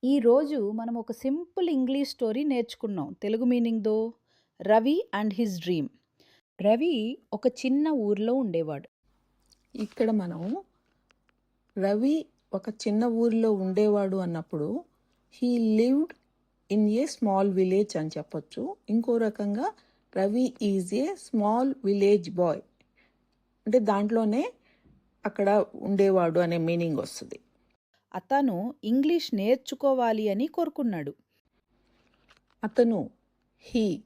ఈరోజు మనం ఒక సింపుల్ ఇంగ్లీష్ స్టోరీ నేర్చుకున్నాం. తెలుగు మీనింగ్‌దో 'Ravi and his dream'. Ravi ఒక చిన్న ఊర్లో ఉండేవాడు. ఇక్కడ మనం రవి ఒక చిన్న ఊరిలో ఉండేవాడు అన్నప్పుడు he lived in a small village అని చెప్పొచ్చు. ఇంకో రకంగా Ravi is a small village boy అంటే దాంట్లోనే అక్కడ ఉండేవాడు అనే మీనింగ్ వస్తుంది. అతను ఇంగ్లీష్ నేర్చుకోవాలి అని కోరుకున్నాడు. అతను హీ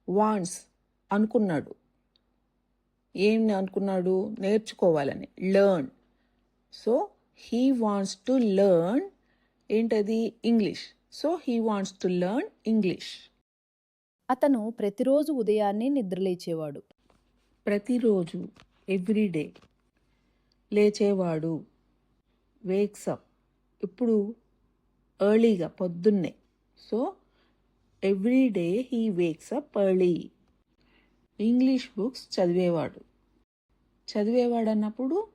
వాంట్స్ అనుకున్నాడు. ఏం అనుకున్నాడు? నేర్చుకోవాలని, learn. So he wants to learn ఏంటది? English. So he wants to learn English. అతను ప్రతిరోజు ఉదయాన్నే నిద్రలేచేవాడు. ప్రతిరోజు ఎవ్రీడే లేచేవాడు. వేక్సప్ ఇప్పుడు ఎర్లీగా పొద్దున్నే. So everyday he wakes up early. English books చదివేవాడు. చదివేవాడు అన్నప్పుడు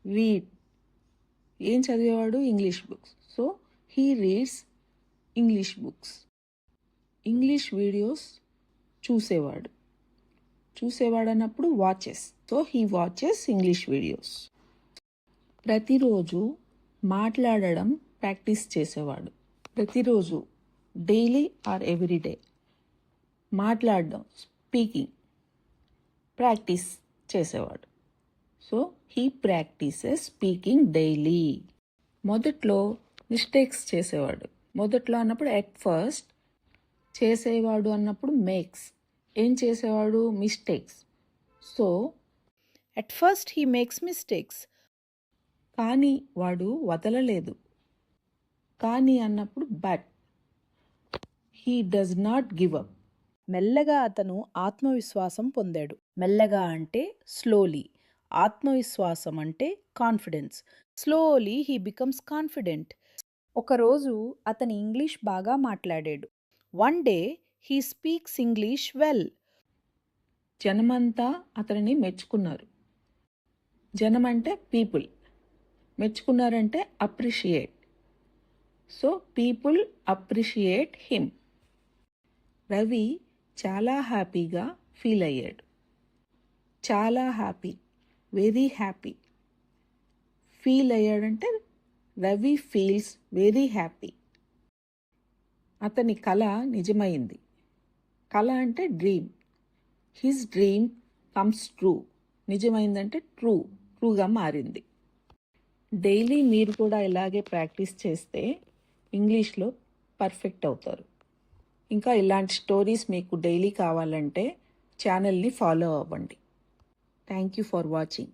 రీడ్. ఏం చదివేవాడు? English books. So he reads English books. English videos చూసేవాడు. చూసేవాడు అన్నప్పుడు watches. So he watches English videos. ప్రతిరోజు మాట్లాడడం ప్రాక్టీస్ చేసేవాడు. ప్రతిరోజు డైలీ ఆర్ ఎవ్రీడే మాట్లాడడం, స్పీకింగ్ ప్రాక్టీస్ చేసేవాడు. So he practises speaking daily. మొదట్లో మిస్టేక్స్ చేసేవాడు. మొదట్లో అన్నప్పుడు ఎట్ ఫస్ట్, చేసేవాడు అన్నప్పుడు మేక్స్. ఏం చేసేవాడు? Mistakes. So at first he makes mistakes. కానీ వాడు వదలలేదు. కానీ అన్నప్పుడు but. He does not give up. మెల్లగా అతను ఆత్మవిశ్వాసం పొందాడు. మెల్లగా అంటే స్లోలీ, ఆత్మవిశ్వాసం అంటే confidence. Slowly he becomes confident. ఒకరోజు అతను ఇంగ్లీష్ బాగా మాట్లాడాడు. One day he speaks English well. జనమంతా అతనిని మెచ్చుకున్నారు. జనం అంటే పీపుల్. మెచ్చుకున్నారంటే appreciate. So people appreciate him. Ravi చాలా హ్యాపీగా ఫీల్ అయ్యాడు. చాలా happy, very happy. Feel అయ్యాడంటే Ravi feels very happy. అతని కళ నిజమైంది. కళ అంటే dream. His dream comes true. నిజమైందంటే ట్రూగా మారింది. డైలీ మీరు కూడా ఇలాగే ప్రాక్టీస్ చేస్తే ఇంగ్లీష్లో పర్ఫెక్ట్ అవుతారు. ఇంకా ఇలాంటి స్టోరీస్ మీకు డైలీ కావాలంటే ఛానల్ని ఫాలో అవ్వండి. Thank you for watching.